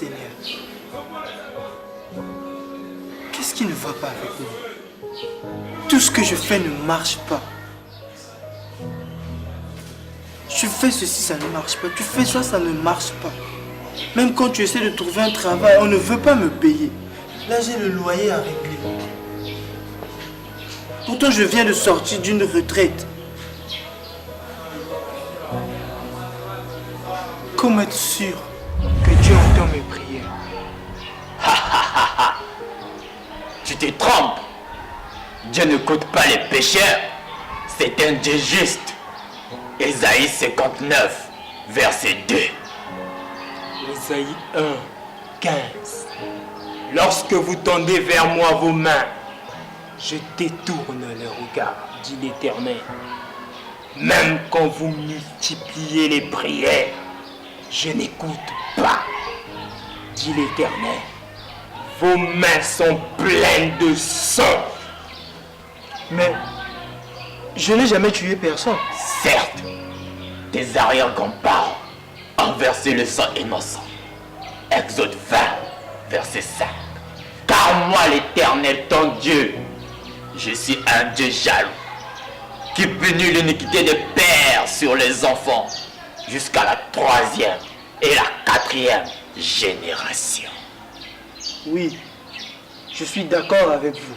Seigneur. Qu'est-ce qui ne va pas avec nous? Tout ce que je fais ne marche pas. Je fais ceci, ça ne marche pas. Tu fais ça, ça ne marche pas. Même quand tu essaies de trouver un travail, on ne veut pas me payer. Là, j'ai le loyer à régler. Pourtant, je viens de sortir d'une retraite. Comment être sûr que Dieu entend mes prières? Tu te trompes. Dieu ne coûte pas les pécheurs. C'est un Dieu juste. Ésaïe 59, verset 2. Ésaïe 1, 15. Lorsque vous tendez vers moi vos mains, je détourne le regard, dit l'Éternel. Même quand vous multipliez les prières, je n'écoute pas, dit l'Éternel. Vos mains sont pleines de sang. Mais je n'ai jamais tué personne. Certes, tes arrière-grands-parents ont versé le sang innocent. Exode 20, verset 5. Car moi, l'Éternel, ton Dieu, je suis un Dieu jaloux, qui punit l'iniquité des pères sur les enfants jusqu'à la 3e et la 4e génération. Oui, je suis d'accord avec vous.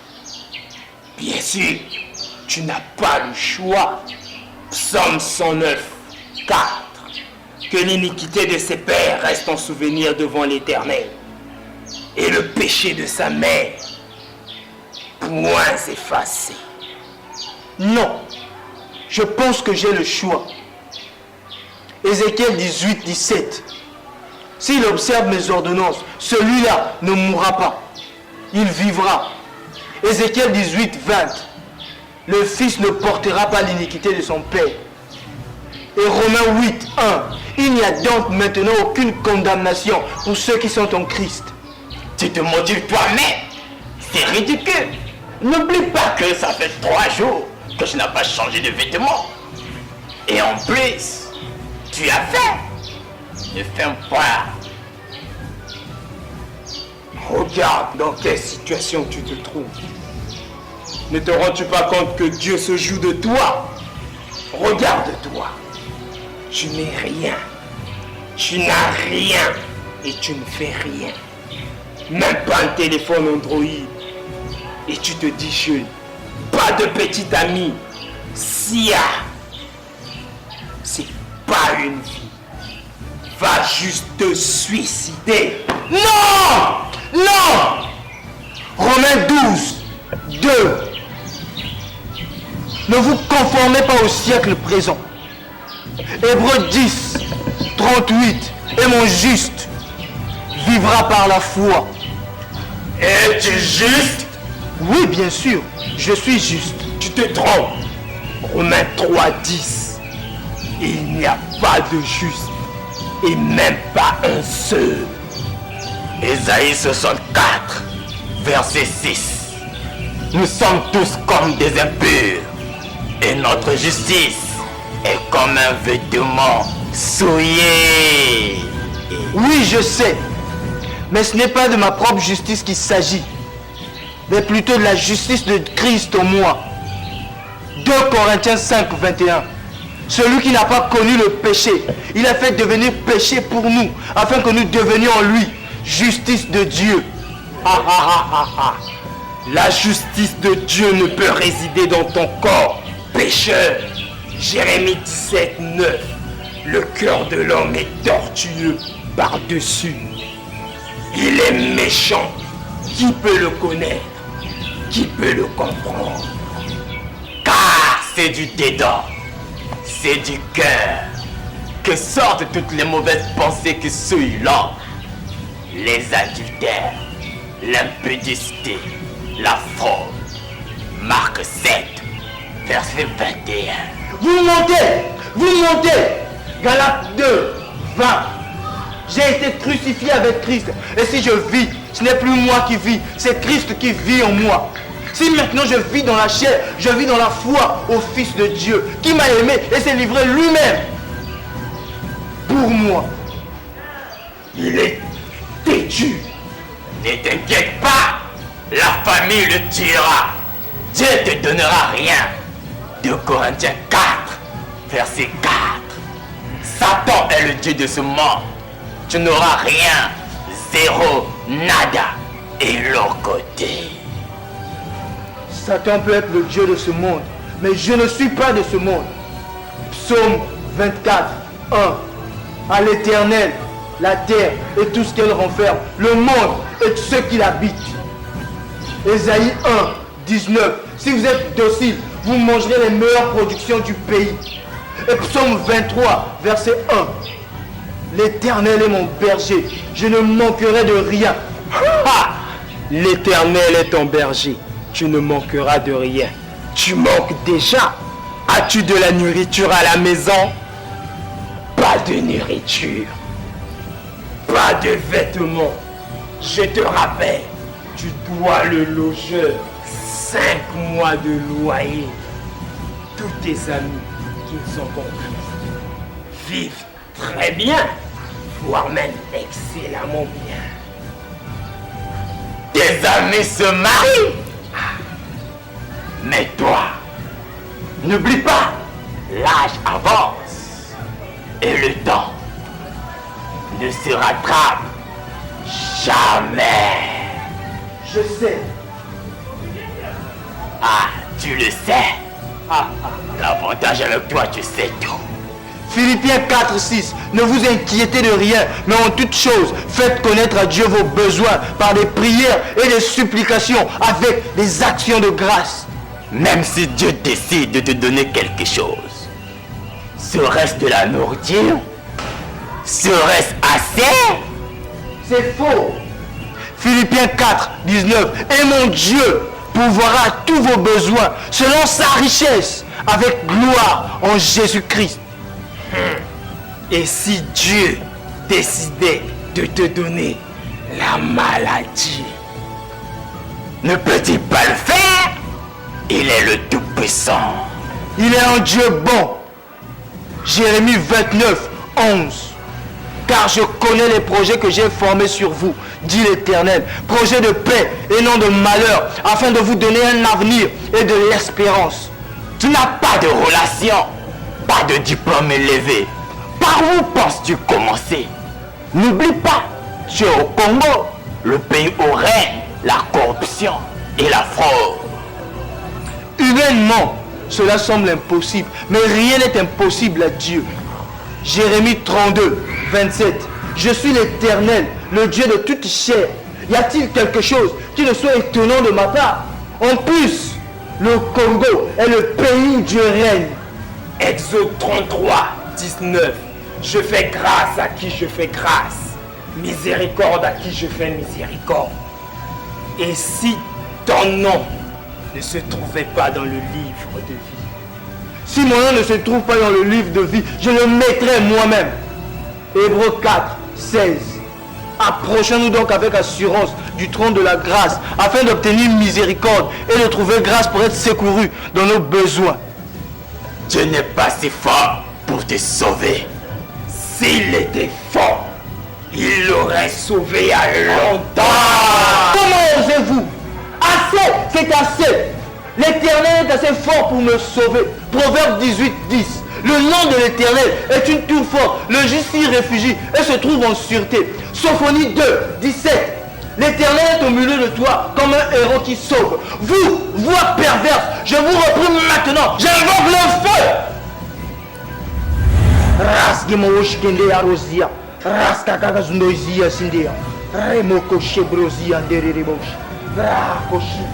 Bien sûr, tu n'as pas le choix. Psaume 109, 4. Que l'iniquité de ses pères reste en souvenir devant l'Éternel, et le péché de sa mère, point effacé. Non, je pense que j'ai le choix. Ézéchiel 18, 17. S'il observe mes ordonnances, celui-là ne mourra pas. Il vivra. Ézéchiel 18, 20. Le fils ne portera pas l'iniquité de son père. Et Romains 8, 1. Il n'y a donc maintenant aucune condamnation pour ceux qui sont en Christ. Tu te motives toi-même. C'est ridicule. N'oublie pas que ça fait 3 jours que tu n'as pas changé de vêtements. Et en plus, tu as faim. Ne fais pas. Regarde dans quelle situation tu te trouves. Ne te rends-tu pas compte que Dieu se joue de toi? Regarde-toi. Tu n'es rien. Tu n'as rien. Et tu ne fais rien. Même pas un téléphone Android. Et tu te dis jeune. Pas de petite amie. Sia. C'est pas une vie. Va juste te suicider. Non! Non! Romains 12, 2. Ne vous conformez pas au siècle présent. Hébreux 10, 38. Et mon juste vivra par la foi. Es-tu juste? Oui, bien sûr, je suis juste. Tu te trompes. Romains 3, 10. Il n'y a pas de juste. Et même pas un seul. Ésaïe 64, verset 6. Nous sommes tous comme des impurs, et notre justice est comme un vêtement souillé. Oui, je sais. Mais ce n'est pas de ma propre justice qu'il s'agit, mais plutôt de la justice de Christ en moi. 2 Corinthiens 5, 21. Celui qui n'a pas connu le péché, il a fait devenir péché pour nous, afin que nous devenions en lui justice de Dieu. La justice de Dieu ne peut résider dans ton corps, pécheur. Jérémie 17, 9. Le cœur de l'homme est tortueux par-dessus. Il est méchant. Qui peut le connaître? Qui peut le comprendre? Car c'est du dedans, c'est du cœur que sortent toutes les mauvaises pensées qui souillent l'homme. Les adultères, l'impudicité, la fraude. Marc 7, verset 21. Vous mentez. Galates 2, 20. J'ai été crucifié avec Christ. Et si je vis, ce n'est plus moi qui vis, c'est Christ qui vit en moi. Si maintenant je vis dans la chair, je vis dans la foi au Fils de Dieu, qui m'a aimé et s'est livré lui-même pour moi. Il est tu. Ne t'inquiète pas, la famille le tuera. Dieu te donnera rien. 2 Corinthiens 4, verset 4. Satan est le Dieu de ce monde. Tu n'auras rien, zéro, nada, et l'autre côté. Satan peut être le Dieu de ce monde, mais je ne suis pas de ce monde. Psaume 24, 1. À l'Éternel, la terre et tout ce qu'elle renferme, le monde et tout ce qui l'habite. Ésaïe 1, 19. Si vous êtes docile, vous mangerez les meilleures productions du pays. Et Psaume 23, verset 1. L'Éternel est mon berger, je ne manquerai de rien. L'Éternel est ton berger, tu ne manqueras de rien. Tu manques déjà. As-tu de la nourriture à la maison? Pas de nourriture. Pas de vêtements. Je te rappelle, tu dois le logeur 5 mois de loyer. Tous tes amis qui ne sont pas en Christ vivent très bien, voire même excellemment bien. Tes amis se marient. Mais toi, n'oublie pas, l'âge avance et le temps ne se rattrape jamais. Je sais. Ah, tu le sais. L'avantage avec toi, tu sais tout. Philippiens 4, 6. Ne vous inquiétez de rien, mais en toute chose, faites connaître à Dieu vos besoins par des prières et des supplications avec des actions de grâce. Même si Dieu décide de te donner quelque chose, serait-ce de la nourriture? Serait-ce assez? C'est faux. Philippiens 4, 19. Et mon Dieu pourvoira tous vos besoins selon sa richesse avec gloire en Jésus-Christ. Et si Dieu décidait de te donner la maladie, ne peut-il pas le faire? Il est le Tout-Puissant. Il est un Dieu bon. Jérémie 29, 11. Car je connais les projets que j'ai formés sur vous, dit l'Éternel. Projets de paix et non de malheur, afin de vous donner un avenir et de l'espérance. Tu n'as pas de relation, pas de diplôme élevé. Par où penses-tu commencer? N'oublie pas, tu es au Congo, le pays où règne la corruption et la fraude. Humainement, cela semble impossible, mais rien n'est impossible à Dieu. Jérémie 32, 27. Je suis l'Éternel, le Dieu de toute chair. Y a-t-il quelque chose qui ne soit étonnant de ma part? En plus, le Congo est le pays où Dieu règne. Exode 33, 19. Je fais grâce à qui je fais grâce, miséricorde à qui je fais miséricorde. Et si ton nom ne se trouvait pas dans le livre de vie, Si mon nom ne se trouve pas dans le livre de vie, je le mettrai moi-même. Hébreux 4, 16. Approchons-nous donc avec assurance du trône de la grâce, afin d'obtenir miséricorde et de trouver grâce pour être secouru dans nos besoins. Dieu n'est pas si fort pour te sauver. s'il était fort, il l'aurait sauvé à longtemps. Comment osez-vous? Assez, c'est assez. L'Éternel est assez fort pour me sauver. Proverbe 18, 10. Le nom de l'Éternel est une tour forte. Le juste s'y réfugie et se trouve en sûreté. Sophonie 2, 17. L'Éternel est au milieu de toi comme un héros qui sauve. Vous, voix perverse, je vous reprends maintenant. J'invoque le feu. Rasgimoshkende Arosia. Raskakazundoisia Sindea. Remoko Shebrozia Derebosh. Rakoshi.